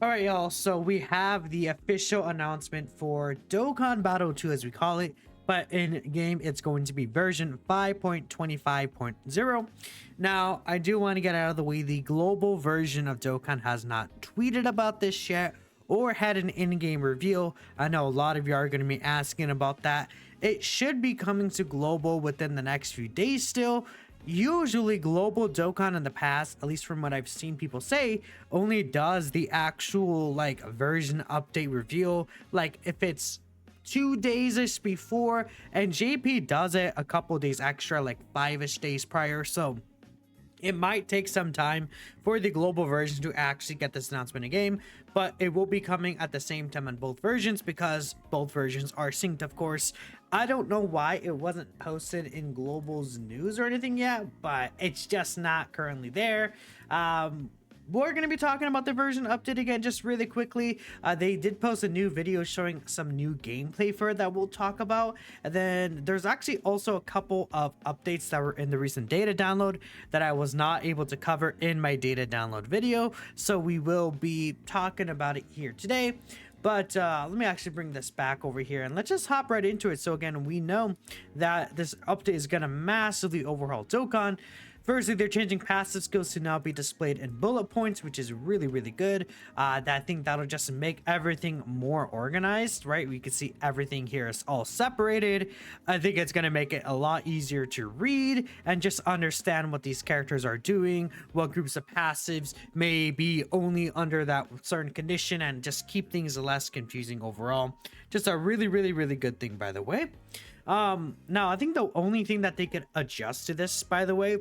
All right, y'all. So we have the official announcement for Dokkan Battle 2, as we call it, but in game it's going to be version 5.25.0. Now, I do want to get out of the way. The global version of Dokkan has not tweeted about this yet or had an in-game reveal. I know a lot of you are going to be asking about that. It should be coming to global within the next few days still. Usually global Dokkan in the past, at least from what I've seen people say, only does the actual like version update reveal like if it's 2 days before, and JP does it a couple days extra, like 5ish days prior. So it might take some time for the global version to actually get this announcement in game, but it will be coming at the same time on both versions because both versions are synced, of course. I don't know why it wasn't posted in global's news or anything yet, but it's just not currently there. We're going to be talking about the version update again just really quickly. They did post a new video showing some new gameplay for it that we'll talk about. And then there's actually also a couple of updates that were in the recent data download that I was not able to cover in my data download video. So we will be talking about it here today. But let me actually bring this back over here and let's just hop right into it. So again, we know that this update is going to massively overhaul Dokkan. Firstly, they're changing passive skills to now be displayed in bullet points, which is really, really good. I think that'll just make everything more organized, right? We can see everything here is all separated. I think it's going to make it a lot easier to read and just understand what these characters are doing, what groups of passives may be only under that certain condition, and just keep things less confusing overall. Just a really, really, really good thing, by the way. Now, I think the only thing that they could adjust to this, by the way,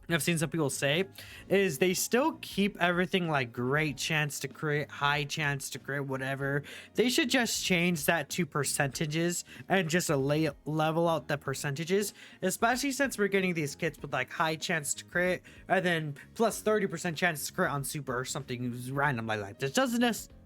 I've seen some people say, is they still keep everything like great chance to crit, high chance to crit, whatever. They should just change that to percentages and just level out the percentages, especially since we're getting these kits with like high chance to crit and then plus 30% chance to crit on super or something random like that.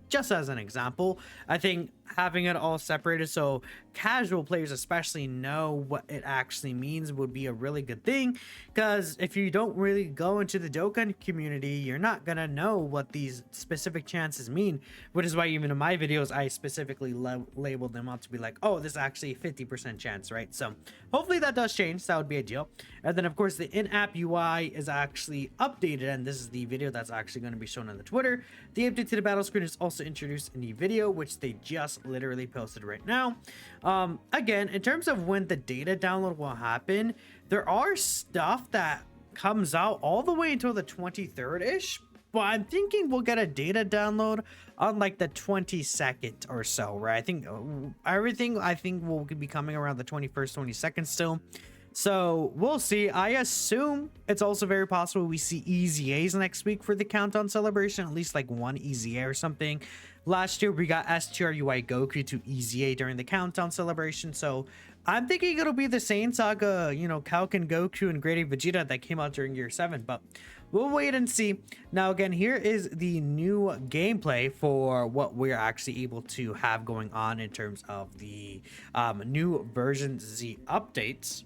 Just as an example, I think having it all separated so casual players especially know what it actually means would be a really good thing, because if you don't really go into the Dokkan community, you're not gonna know what these specific chances mean, which is why even in my videos I specifically labeled them out to be like, oh, this is actually a 50% chance, right? So hopefully that does change. That would be ideal. And then of course the in-app UI is actually updated, and this is the video that's actually going to be shown on the Twitter. The update to the battle screen is also introduced in the video, which they just literally posted right now. Again, in terms of when the data download will happen, there are stuff that comes out all the way until the 23rd ish, but I'm thinking we'll get a data download on like the 22nd or so, right? I think everything will be coming around the 21st, 22nd still. So we'll see. I assume it's also very possible we see EZAs next week for the countdown celebration, at least like one EZA or something. Last year we got STRUI Goku to EZA during the countdown celebration, so I'm thinking it'll be the same saga, you know, Kalkin Goku and Grade A Vegeta that came out during year 7, but we'll wait and see. Now again, here is the new gameplay for what we're actually able to have going on in terms of the new version Z updates.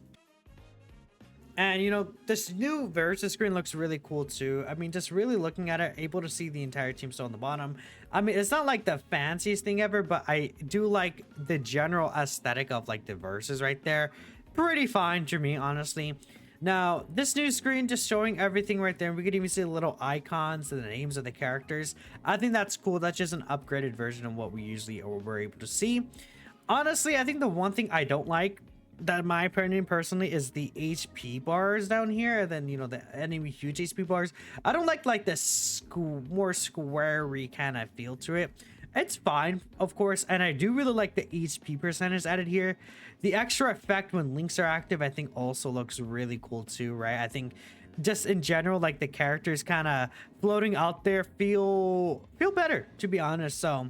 And you know, this new versus screen looks really cool too. I mean, just really looking at it, able to see the entire team still on the bottom. I mean, it's not like the fanciest thing ever, but I do like the general aesthetic of like the verses right there. Pretty fine to me, honestly. Now, this new screen just showing everything right there. We could even see the little icons and the names of the characters. I think that's cool. That's just an upgraded version of what we usually were able to see. Honestly, I think the one thing I don't like, that in my opinion personally, is the HP bars down here, and then you know the enemy huge HP bars. I don't like this more squarey kind of feel to it. It's fine, of course, and I do really like the HP percentage added here. The extra effect when links are active I think also looks really cool too, right? I think just in general, like the characters kind of floating out there feel better, to be honest. So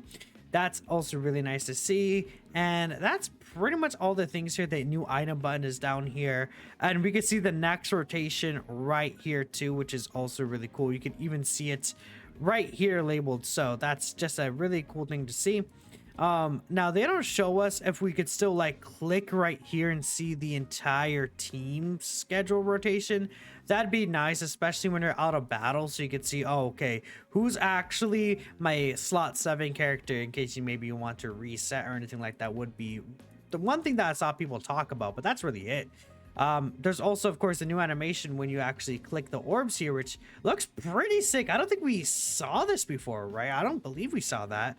that's also really nice to see. And that's pretty much all the things here. The new item button is down here, and we can see the next rotation right here too, which is also really cool. You can even see it right here labeled, so that's just a really cool thing to see. Now they don't show us if we could still like click right here and see the entire team schedule rotation. That'd be nice, especially when you're out of battle, so you can see, oh, okay, who's actually my slot 7 character, in case you maybe want to reset or anything like that. Would be the one thing that I saw people talk about, but that's really it. There's also, of course, a new animation when you actually click the orbs here, which looks pretty sick. I don't think we saw this before, right? I don't believe we saw that.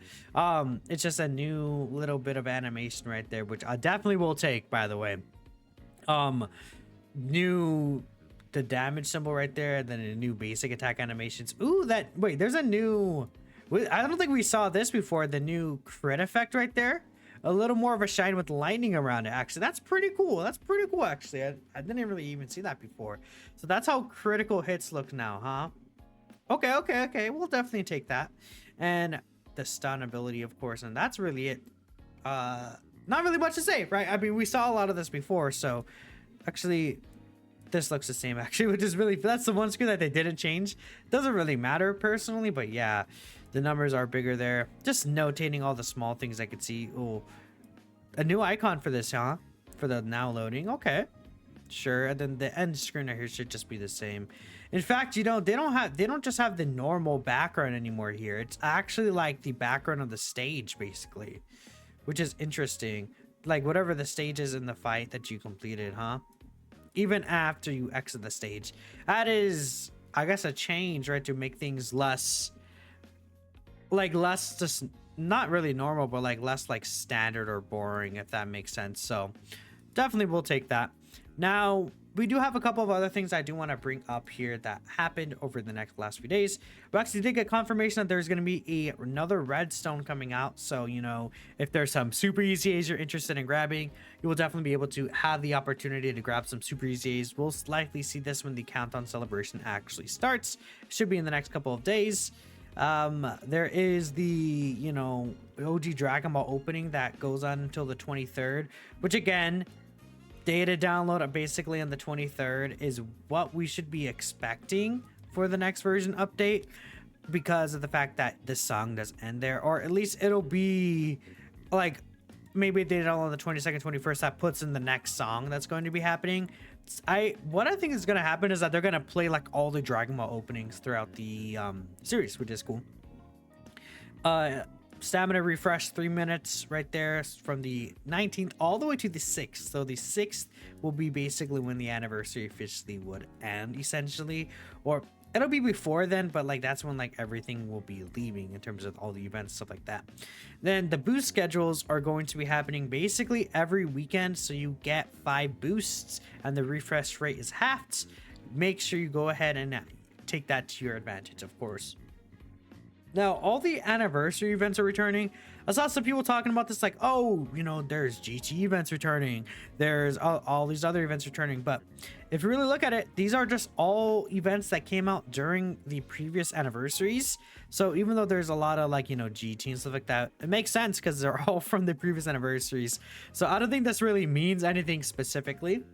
It's just a new little bit of animation right there, which I definitely will take, by the way. New the damage symbol right there, and then a new basic attack animations. Ooh, wait, there's a new, I don't think we saw this before, the new crit effect right there. A little more of a shine with lightning around it, actually. That's pretty cool. That's pretty cool, actually. I didn't really even see that before. So that's how critical hits look now, huh? Okay. We'll definitely take that. And the stun ability, of course, and that's really it. Not really much to say, right? I mean, we saw a lot of this before, so actually this looks the same, actually, which is really, that's the one screen that they didn't change. Doesn't really matter personally, but yeah, the numbers are bigger there. Just notating all the small things I could see. Oh, a new icon for this, huh? For the now loading. Okay, sure. And then the end screen right here should just be the same. In fact, you know, they don't just have the normal background anymore here. It's actually like the background of the stage, basically, which is interesting. Like whatever the stage is in the fight that you completed, huh? Even after you exit the stage. That is, I guess, a change, right? To make things less, like, less just not really normal, but like less like standard or boring, if that makes sense. So definitely we'll take that. Now, we do have a couple of other things I do want to bring up here that happened over the last few days. We actually did get confirmation that there's going to be another redstone coming out. So, you know, if there's some super easy A's you're interested in grabbing, you will definitely be able to have the opportunity to grab some super easy A's. We'll likely see this when the countdown celebration actually starts. Should be in the next couple of days. There is the, you know, OG Dragon Ball opening that goes on until the 23rd, which again, data download basically on the 23rd is what we should be expecting for the next version update, because of the fact that this song does end there, or at least it'll be like maybe they download on the 22nd, 21st. That puts in the next song that's going to be happening. What I think is going to happen is that they're going to play like all the Dragon Ball openings throughout the series, which is cool. Stamina refresh 3 minutes right there from the 19th all the way to the 6th. So the 6th will be basically when the anniversary officially would end, essentially, or it'll be before then, but like that's when like everything will be leaving in terms of all the events, stuff like that. Then the boost schedules are going to be happening basically every weekend, so you get 5 boosts and the refresh rate is halved. Make sure you go ahead and take that to your advantage, of course. Now, all the anniversary events are returning. I saw some people talking about this like, oh, you know, there's GT events returning. There's all these other events returning. But if you really look at it, these are just all events that came out during the previous anniversaries. So even though there's a lot of like, you know, GT and stuff like that, it makes sense because they're all from the previous anniversaries. So I don't think this really means anything specifically.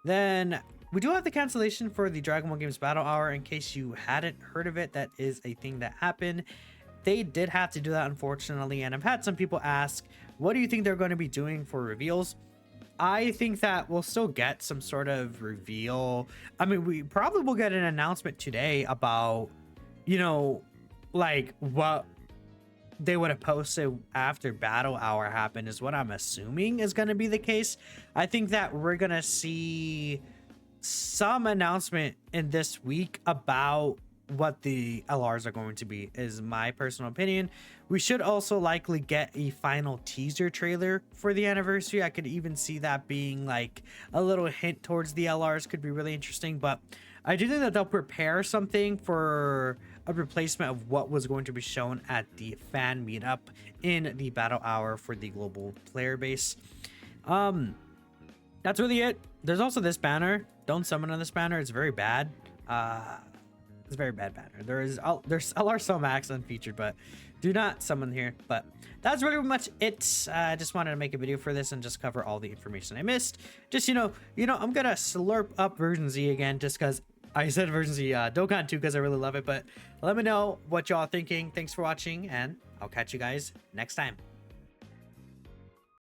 Then we do have the cancellation for the Dragon Ball Games Battle Hour. In case you hadn't heard of it, that is a thing that happened. They did have to do that, unfortunately, and I've had some people ask, what do you think they're going to be doing for reveals? I think that we'll still get some sort of reveal. I mean, we probably will get an announcement today about, you know, like what they would have posted after Battle Hour happened is what I'm assuming is going to be the case. I think that we're going to see some announcement in this week about what the LRs are going to be, is my personal opinion. We should also likely get a final teaser trailer for the anniversary. I could even see that being like a little hint towards the LRs. Could be really interesting, but I do think that they'll prepare something for a replacement of what was going to be shown at the fan meetup in the Battle Hour for the global player base. That's really it. There's also this banner. Don't summon on this banner. It's very bad. It's a very bad banner. There's LR Summon Max unfeatured, but do not summon here. But that's really much it. I just wanted to make a video for this and just cover all the information I missed. Just, you know, I'm gonna slurp up version Z again just because I said version Z Dokkan 2 because I really love it. But let me know what y'all thinking. Thanks for watching, and I'll catch you guys next time.